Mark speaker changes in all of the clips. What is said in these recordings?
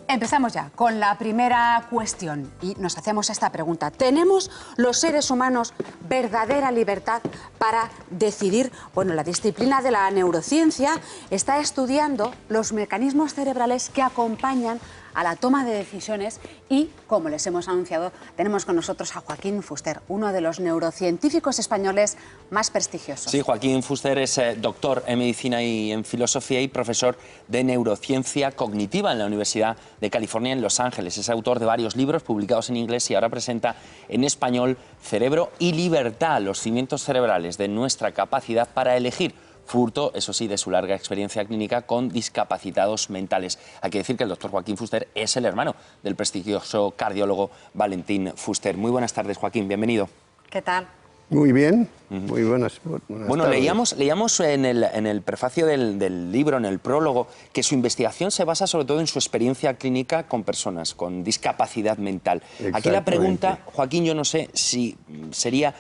Speaker 1: Empezamos ya con la primera cuestión y nos hacemos esta pregunta. ¿Tenemos los seres humanos verdadera libertad para decidir? Bueno, la disciplina de la neurociencia está estudiando los mecanismos cerebrales que acompañan a la toma de decisiones y, como les hemos anunciado, tenemos con nosotros a Joaquín Fuster, uno de los neurocientíficos españoles más prestigiosos.
Speaker 2: Sí, Joaquín Fuster es doctor en medicina y en filosofía y profesor de neurociencia cognitiva en la Universidad de California en Los Ángeles. Es autor de varios libros publicados en inglés y ahora presenta en español Cerebro y Libertad, los cimientos cerebrales de nuestra capacidad para elegir, fruto, eso sí, de su larga experiencia clínica con discapacitados mentales. Hay que decir que el doctor Joaquín Fuster es el hermano del prestigioso cardiólogo Valentín Fuster. Muy buenas tardes, Joaquín, bienvenido.
Speaker 1: ¿Qué tal?
Speaker 3: Muy bien, muy buenas
Speaker 2: Bueno,
Speaker 3: tardes.
Speaker 2: leíamos en el prefacio del libro, en el prólogo, que su investigación se basa sobre todo en su experiencia clínica con personas con discapacidad mental. Aquí la pregunta, Joaquín, yo no sé si sería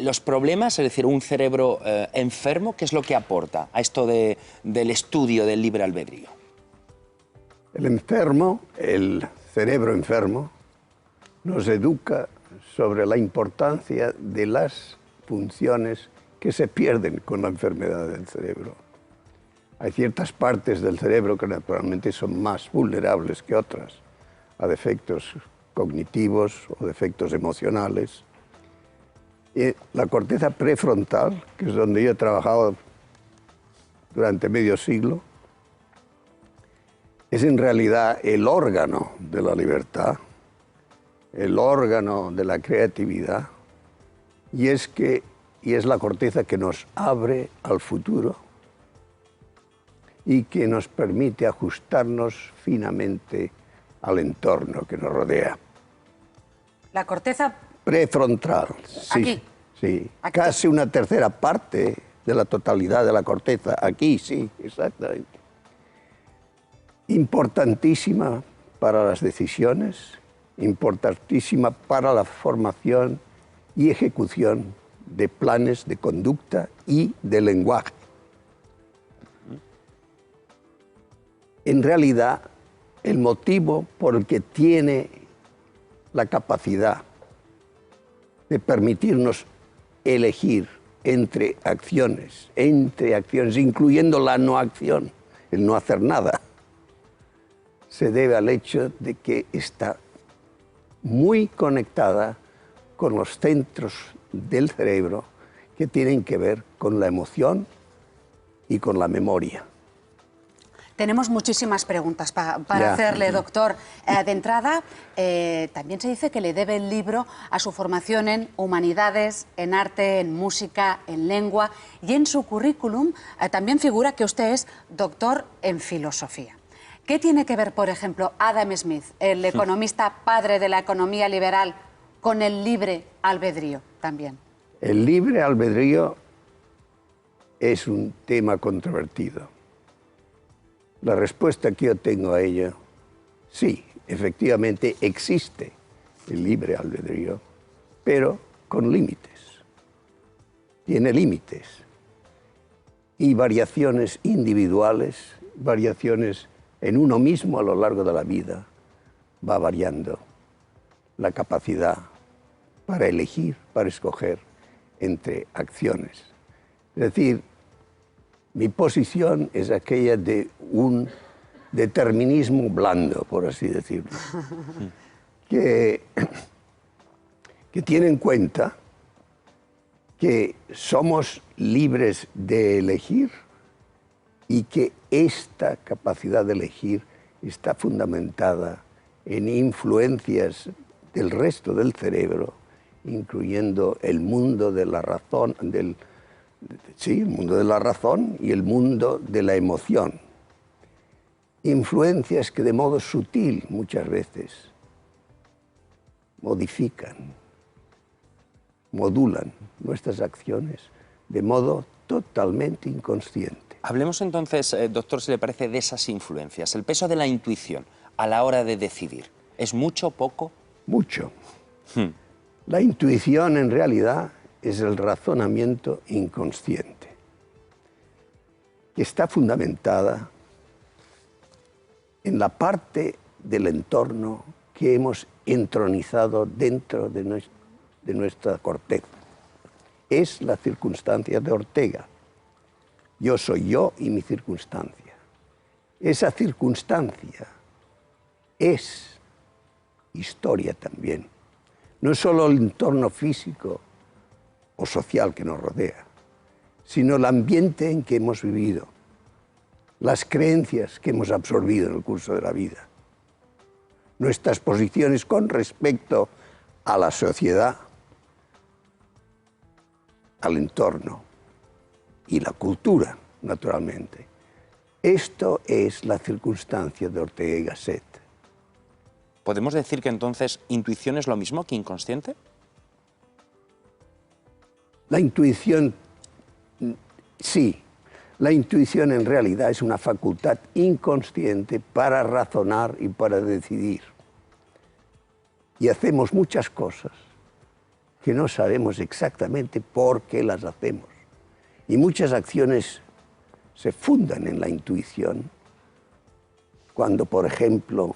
Speaker 2: los problemas, es decir, un cerebro enfermo, ¿qué es lo que aporta a esto del estudio del libre albedrío?
Speaker 3: El enfermo, el cerebro enfermo, nos educa sobre la importancia de las funciones que se pierden con la enfermedad del cerebro. Hay ciertas partes del cerebro que naturalmente son más vulnerables que otras a defectos cognitivos o defectos emocionales. Y la corteza prefrontal, que es donde yo he trabajado durante medio siglo, es en realidad el órgano de la libertad, el órgano de la creatividad, y es la corteza que nos abre al futuro y que nos permite ajustarnos finamente al entorno que nos rodea.
Speaker 1: La corteza
Speaker 3: prefrontal, sí,
Speaker 1: aquí.
Speaker 3: Sí,
Speaker 1: Aquí.
Speaker 3: Casi una tercera parte de la totalidad de la corteza, aquí sí, exactamente. Importantísima para las decisiones, importantísima para la formación y ejecución de planes de conducta y de lenguaje. En realidad, el motivo por el que tiene la capacidad de permitirnos elegir entre acciones, incluyendo la no acción, el no hacer nada, se debe al hecho de que está muy conectada con los centros del cerebro que tienen que ver con la emoción y con la memoria.
Speaker 1: Tenemos muchísimas preguntas para hacerle, doctor. De entrada, también se dice que le debe el libro a su formación en humanidades, en arte, en música, en lengua, y en su currículum también figura que usted es doctor en filosofía. ¿Qué tiene que ver, por ejemplo, Adam Smith, el economista padre de la economía liberal, con el libre albedrío también?
Speaker 3: El libre albedrío es un tema controvertido. La respuesta que yo tengo a ello, sí, efectivamente existe el libre albedrío, pero con límites. Tiene límites y variaciones individuales, variaciones en uno mismo a lo largo de la vida, va variando la capacidad para elegir, para escoger entre acciones. Es decir, mi posición es aquella de un determinismo blando, por así decirlo, que tiene en cuenta que somos libres de elegir y que esta capacidad de elegir está fundamentada en influencias del resto del cerebro, incluyendo el mundo de la razón, el mundo de la razón y el mundo de la emoción. Influencias que de modo sutil muchas veces modifican, modulan nuestras acciones de modo totalmente inconsciente.
Speaker 2: Hablemos entonces, doctor, si le parece, de esas influencias. El peso de la intuición a la hora de decidir. ¿Es mucho, poco?
Speaker 3: Mucho. La intuición en realidad es el razonamiento inconsciente, que está fundamentada en la parte del entorno que hemos entronizado dentro de nuestra corteza. Es la circunstancia de Ortega. Yo soy yo y mi circunstancia. Esa circunstancia es historia también. No es solo el entorno físico o social que nos rodea, sino el ambiente en que hemos vivido, las creencias que hemos absorbido en el curso de la vida, nuestras posiciones con respecto a la sociedad, al entorno y la cultura, naturalmente. Esto es la circunstancia de Ortega y Gasset.
Speaker 2: ¿Podemos decir que entonces intuición es lo mismo que inconsciente?
Speaker 3: La intuición, sí. La intuición en realidad es una facultad inconsciente para razonar y para decidir. Y hacemos muchas cosas que no sabemos exactamente por qué las hacemos. Y muchas acciones se fundan en la intuición cuando, por ejemplo,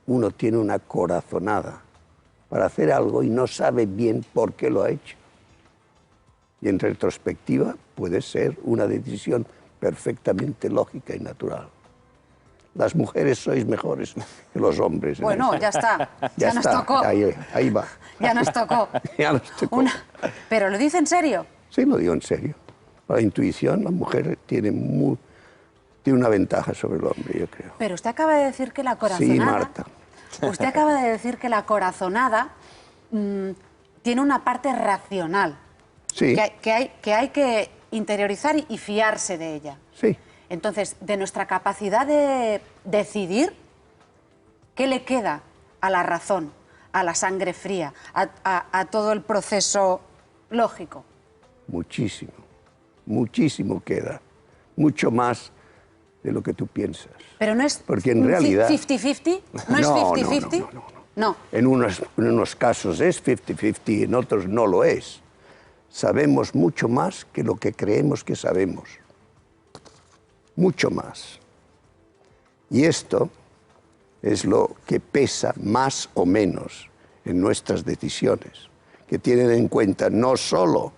Speaker 3: uno tiene una corazonada para hacer algo y no sabe bien por qué lo ha hecho. Y en retrospectiva puede ser una decisión perfectamente lógica y natural. Las mujeres sois mejores que los hombres.
Speaker 1: Bueno, ya está. Ya nos tocó.
Speaker 3: Ahí va.
Speaker 1: Ya nos tocó.
Speaker 3: Ya nos tocó.
Speaker 1: ¿Pero lo dice en serio?
Speaker 3: Sí, lo digo en serio. La intuición, la mujer tiene una ventaja sobre el hombre, yo creo.
Speaker 1: Pero usted acaba de decir que la corazonada...
Speaker 3: Sí, Marta.
Speaker 1: Usted acaba de decir que la corazonada tiene una parte racional.
Speaker 3: Sí.
Speaker 1: Que hay que interiorizar y fiarse de ella.
Speaker 3: Sí.
Speaker 1: Entonces, de nuestra capacidad de decidir, ¿qué le queda a la razón, a la sangre fría, a todo el proceso lógico?
Speaker 3: Muchísimo, muchísimo queda. Mucho más de lo que tú piensas.
Speaker 1: Pero no es
Speaker 3: porque en realidad
Speaker 1: 50-50, ¿no es 50-50? No.
Speaker 3: En unos casos es 50-50, en otros no lo es. Sabemos mucho más que lo que creemos que sabemos. Mucho más. Y esto es lo que pesa más o menos en nuestras decisiones, que tienen en cuenta no solo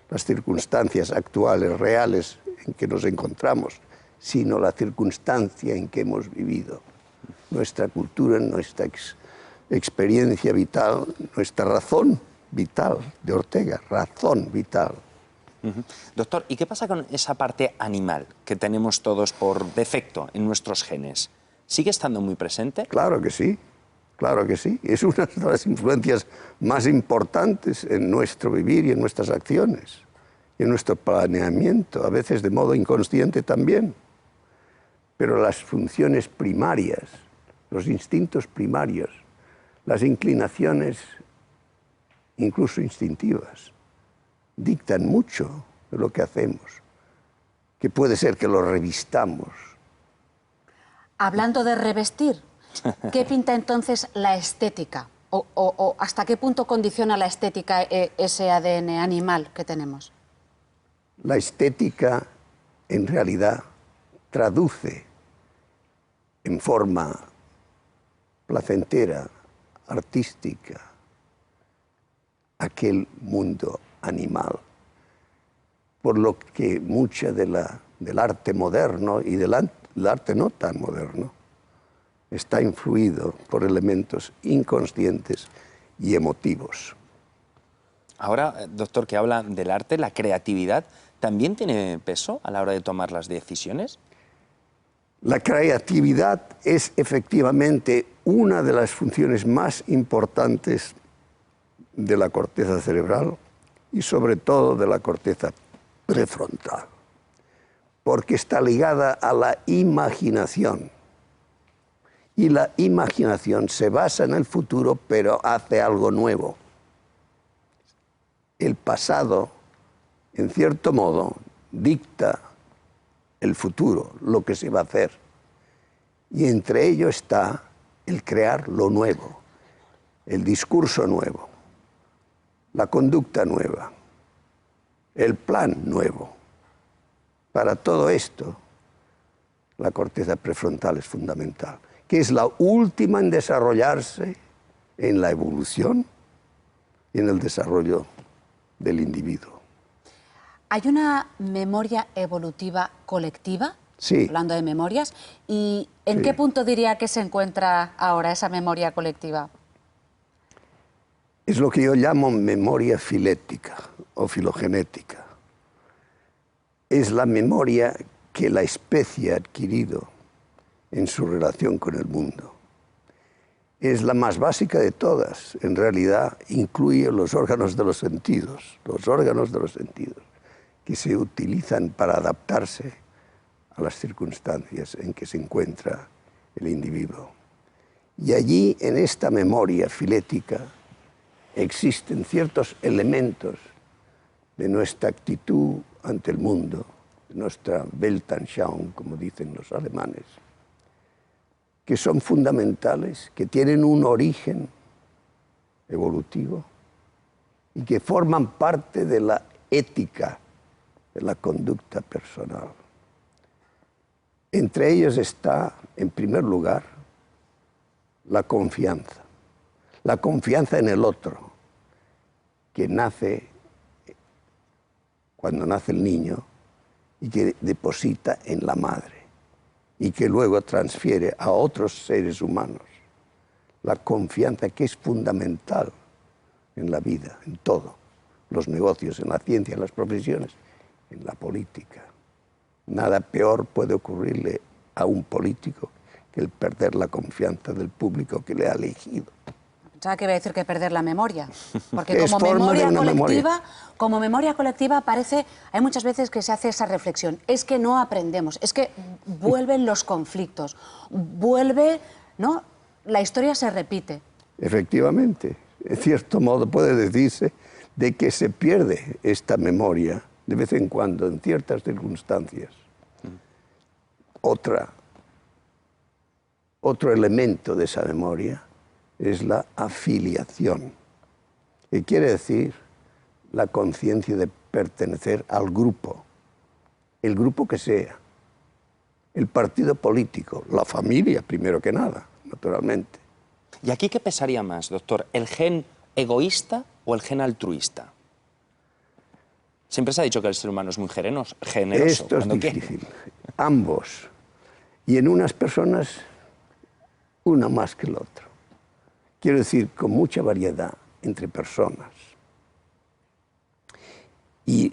Speaker 3: las circunstancias actuales, reales, en que nos encontramos, sino la circunstancia en que hemos vivido. Nuestra cultura, nuestra experiencia vital, nuestra razón vital de Ortega, razón vital.
Speaker 2: Doctor, ¿y qué pasa con esa parte animal que tenemos todos por defecto en nuestros genes? ¿Sigue estando muy presente?
Speaker 3: Claro que sí, claro que sí. Es una de las influencias más importantes en nuestro vivir y en nuestras acciones, y en nuestro planeamiento, a veces de modo inconsciente también. Pero las funciones primarias, los instintos primarios, las inclinaciones incluso instintivas, dictan mucho de lo que hacemos, que puede ser que lo revistamos.
Speaker 1: Hablando de revestir, ¿qué pinta entonces la estética? ¿O hasta qué punto condiciona la estética ese ADN animal que tenemos?
Speaker 3: La estética, en realidad, traduce en forma placentera, artística, aquel mundo animal. Por lo que mucha del arte moderno y del arte no tan moderno está influido por elementos inconscientes y emotivos.
Speaker 2: Ahora, doctor, que habla del arte, la creatividad, ¿también tiene peso a la hora de tomar las decisiones?
Speaker 3: La creatividad es efectivamente una de las funciones más importantes de la corteza cerebral y sobre todo de la corteza prefrontal, porque está ligada a la imaginación. Y la imaginación se basa en el futuro, pero hace algo nuevo. El pasado, en cierto modo, dicta el futuro, lo que se va a hacer. Y entre ello está el crear lo nuevo, el discurso nuevo, la conducta nueva, el plan nuevo. Para todo esto, la corteza prefrontal es fundamental. que es la última en desarrollarse en la evolución y en el desarrollo del individuo.
Speaker 1: ¿Hay una memoria evolutiva colectiva?
Speaker 3: Sí.
Speaker 1: Hablando de memorias. ¿Y en qué punto diría que se encuentra ahora esa memoria colectiva?
Speaker 3: Es lo que yo llamo memoria filética o filogenética. Es la memoria que la especie ha adquirido en su relación con el mundo. Es la más básica de todas. En realidad incluye los órganos de los sentidos, que se utilizan para adaptarse a las circunstancias en que se encuentra el individuo. Y allí, en esta memoria filética, existen ciertos elementos de nuestra actitud ante el mundo, de nuestra Weltanschauung, como dicen los alemanes, que son fundamentales, que tienen un origen evolutivo y que forman parte de la ética, de la conducta personal. Entre ellos está, en primer lugar, la confianza en el otro, que nace cuando nace el niño y que deposita en la madre y que luego transfiere a otros seres humanos. La confianza que es fundamental en la vida, en todo, los negocios, en la ciencia, en las profesiones, en la política. Nada peor puede ocurrirle a un político que el perder la confianza del público que le ha elegido.
Speaker 1: Pensaba que iba a decir que perder la memoria, porque
Speaker 3: Es
Speaker 1: como memoria colectiva parece, hay muchas veces que se hace esa reflexión, es que no aprendemos, es que vuelven los conflictos, ¿no? La historia se repite. Efectivamente,
Speaker 3: en cierto modo puede decirse de que se pierde esta memoria de vez en cuando, en ciertas circunstancias. Otro elemento de esa memoria es la afiliación, que quiere decir la conciencia de pertenecer al grupo, el grupo que sea, el partido político, la familia, primero que nada, naturalmente.
Speaker 2: ¿Y aquí qué pesaría más, doctor? ¿El gen egoísta o el gen altruista? Siempre se ha dicho que el ser humano es muy generoso.
Speaker 3: Esto es difícil. Ambos. Y en unas personas, una más que el otro. Quiero decir, con mucha variedad entre personas. Y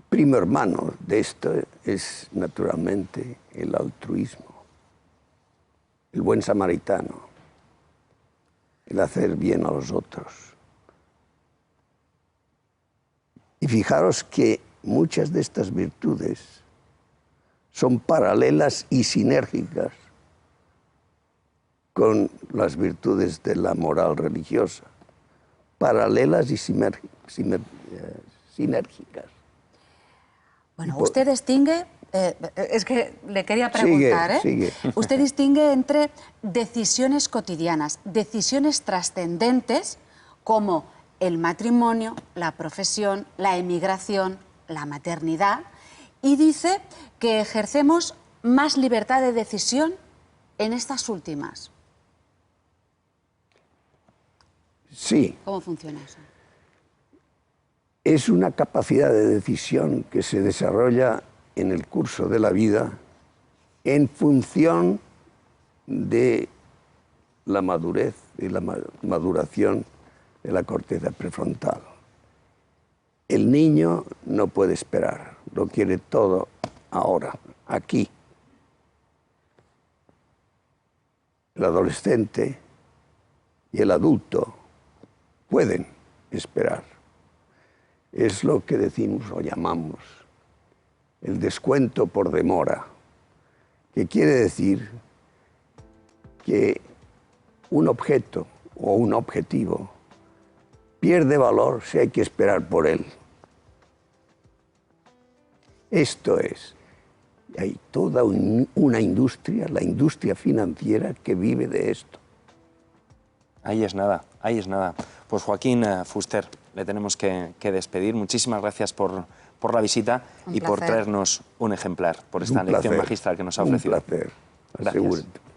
Speaker 3: primo hermano de esto es, naturalmente, el altruismo, el buen samaritano, el hacer bien a los otros. Y fijaros que muchas de estas virtudes son paralelas y sinérgicas con las virtudes de la moral religiosa, paralelas y sinérgicas.
Speaker 1: Bueno, usted distingue, es que le quería preguntar,
Speaker 3: sigue.
Speaker 1: Usted distingue entre decisiones cotidianas, decisiones trascendentes como el matrimonio, la profesión, la emigración, la maternidad, y dice que ejercemos más libertad de decisión en estas últimas.
Speaker 3: Sí.
Speaker 1: ¿Cómo funciona eso?
Speaker 3: Es una capacidad de decisión que se desarrolla en el curso de la vida en función de la madurez y la maduración de la corteza prefrontal. El niño no puede esperar, lo quiere todo ahora, aquí. El adolescente y el adulto pueden esperar. Es lo que decimos o llamamos el descuento por demora, que quiere decir que un objeto o un objetivo pierde valor si hay que esperar por él. Esto es, hay toda una industria, la industria financiera, que vive de esto.
Speaker 2: Ahí es nada, ahí es nada. Pues Joaquín Fuster, le tenemos que despedir. Muchísimas gracias por la visita y por traernos un ejemplar, por esta lección magistral que nos ha ofrecido.
Speaker 3: Un placer,
Speaker 2: Gracias.
Speaker 3: asegúrate.